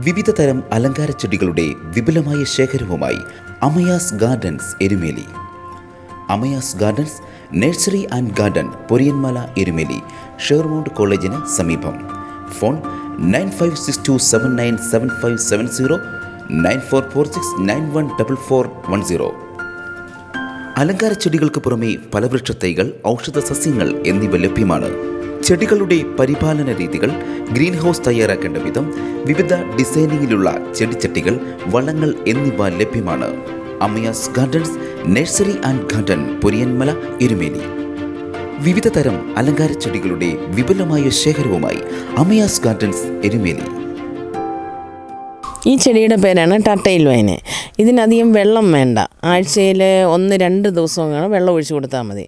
വിവിധ തരം അലങ്കാര ചെടികളുടെ വിപുലമായ ശേഖരവുമായി Amayas gardens Erumeli. Amayas gardens nursery and garden Poriyanmala Erumeli Sharemount കോളേജിന് സമീപം. ഫോൺ 9562797570 9446914410. അലങ്കാര ചെടികൾക്ക് പുറമെ ഫലവൃക്ഷ തൈകൾ, ഔഷധ സസ്യങ്ങൾ എന്നിവ ലഭ്യമാണ്. ചെടികളുടെ പരിപാലന രീതികൾ, ഗ്രീൻ ഹൗസ് തയ്യാറാക്കേണ്ട വിധം, വിവിധ ഡിസൈനിങ്ങിലുള്ള ചെടിച്ചട്ടികൾ, വളങ്ങൾ എന്നിവ ലഭ്യമാണ്. Amayas gardens nursery and garden Poriyanmala Erumeli. വിവിധ തരം അലങ്കാര ചെടികളുടെ വിപുലമായ ശേഖരവുമായി അമയാസ് ഗാർഡൻസ് എരുമേലി. ഈ ചെടിയുടെ പേരാണ് ടർട്ടൈൽ വൈൻ. ഇതിനധികം വെള്ളം വേണ്ട. ആഴ്ചയിൽ 1-2 ദിവസങ്ങൾ വെള്ളം ഒഴിച്ചു കൊടുത്താൽ മതി.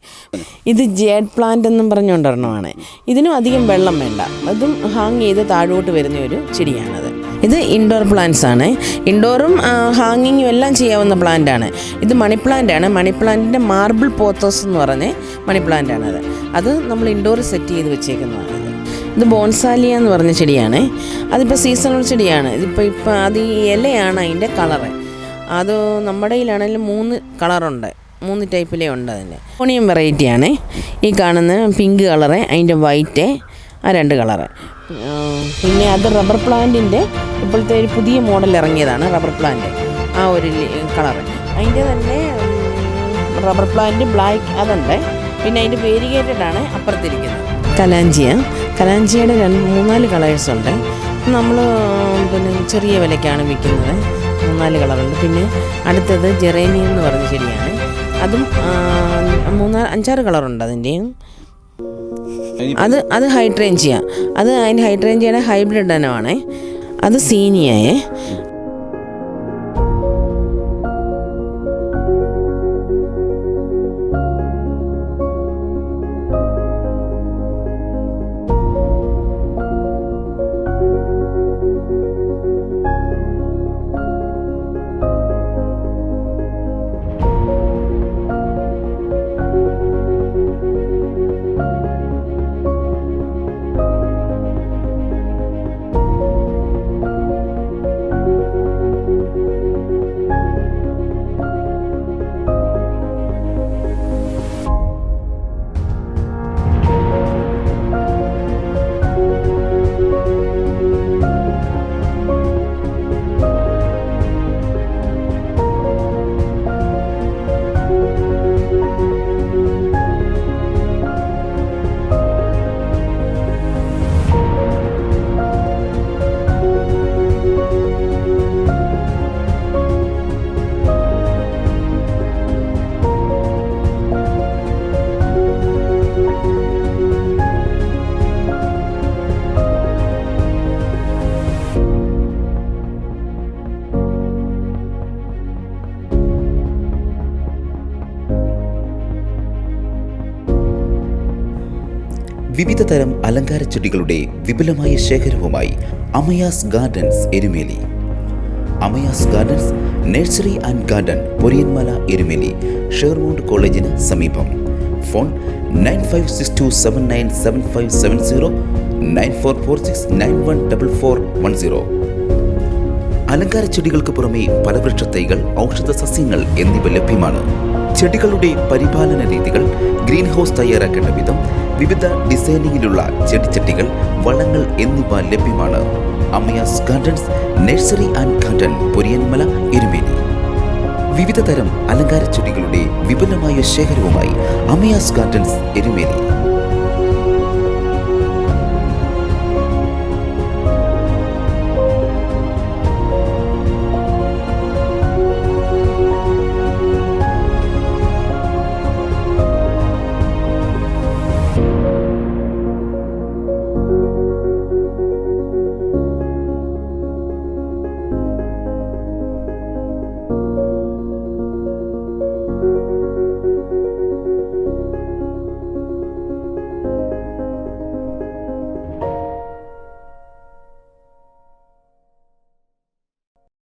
ഇത് ജേഡ് പ്ലാന്റ് എന്നും പറഞ്ഞുകൊണ്ടിരണമാണ്. ഇതിനും അധികം വെള്ളം വേണ്ട. അതും ഹാങ് ചെയ്ത് താഴോട്ട് വരുന്ന ഒരു ചെടിയാണത്. ഇത് ഇൻഡോർ പ്ലാന്റ്സ് ആണ്. ഇൻഡോറും ഹാങ്ങിങ്ങും എല്ലാം ചെയ്യാവുന്ന പ്ലാന്റാണ്. ഇത് മണി പ്ലാന്റാണ്. മണി പ്ലാന്റിൻ്റെ മാർബിൾ പോത്തോസ് എന്ന് പറഞ്ഞ് മണി പ്ലാന്റാണത്. അത് നമ്മൾ ഇൻഡോർ സെറ്റ് ചെയ്ത് വെച്ചേക്കുന്നതാണ്. ഇത് ബോൺസാലിയ എന്ന് പറഞ്ഞ ചെടിയാണ്. അതിപ്പോൾ സീസണൽ ചെടിയാണ്. ഇപ്പം അത് ഈ ഇലയാണ് അതിൻ്റെ കളറ്. അത് നമ്മുടെ കയ്യിലാണെങ്കിലും 3 കളറുണ്ട്. 3 ടൈപ്പിലേ ഉണ്ട്. അതിൻ്റെ ഓണിയം വെറൈറ്റിയാണ്. ഈ കാണുന്ന പിങ്ക് കളറ്, അതിൻ്റെ വൈറ്റ്, ആ 2 കളറ്. പിന്നെ അത് റബ്ബർ പ്ലാന്റിൻ്റെ ഇപ്പോഴത്തെ ഒരു പുതിയ മോഡൽ ഇറങ്ങിയതാണ്. റബ്ബർ പ്ലാന്റ് ആ ഒരു കളറ്. അതിൻ്റെ തന്നെ റബ്ബർ പ്ലാന്റ് ബ്ലാക്ക് അതുണ്ട്. പിന്നെ അതിൻ്റെ വേരിഗേറ്റഡാണ് അപ്പുറത്തിരിക്കുന്നത്. കലാഞ്ചിയുടെ 3-4 കളേഴ്സുണ്ട്. നമ്മൾ പിന്നെ ചെറിയ വിലയ്ക്കാണ് വിൽക്കുന്നത്. 3-4 കളറുണ്ട്. പിന്നെ അടുത്തത് ജെറേനിയം എന്ന് പറഞ്ഞ ചെടിയാണ്. അതും 5-6 കളറുണ്ട് അതിൻ്റെയും. അത് ഹൈഡ്രേഞ്ചിയ. അതിൻ്റെ ഹൈഡ്രേഞ്ചിയയുടെ ഹൈബ്രിഡ് ഇനമാണ്. അത് സീനിയയെ. വിവിധ തരം അലങ്കാര ചെടികളുടെ വിപുലമായ ശേഖരവുമായി Amayas gardens Erumeli. Amayas gardens nursery and garden Poriyanmala Erumeli Sharemount കോളേജിന് സമീപം. ഫോൺ 9562797570 9446914410. അലങ്കാര ചെടികൾക്ക് പുറമെ ഫലവൃക്ഷ തൈകൾ, ഔഷധ സസ്യങ്ങൾ എന്നിവ ലഭ്യമാണ്. ചെടികളുടെ പരിപാലന രീതികൾ, ഗ്രീൻ ഹൗസ് തയ്യാറാക്കേണ്ട വിധം, വിവിധ ഡിസൈനിങ്ങിലുള്ള ചെടിച്ചട്ടികൾ, വളങ്ങൾ എന്നിവ ലഭ്യമാണ്. Amayas gardens nursery and garden Poriyanmala Erumeli. വിവിധ തരം അലങ്കാര ചെടികളുടെ വിപുലമായ ശേഖരവുമായി അമയാസ് ഗാർഡൻസ് എരുമേലി.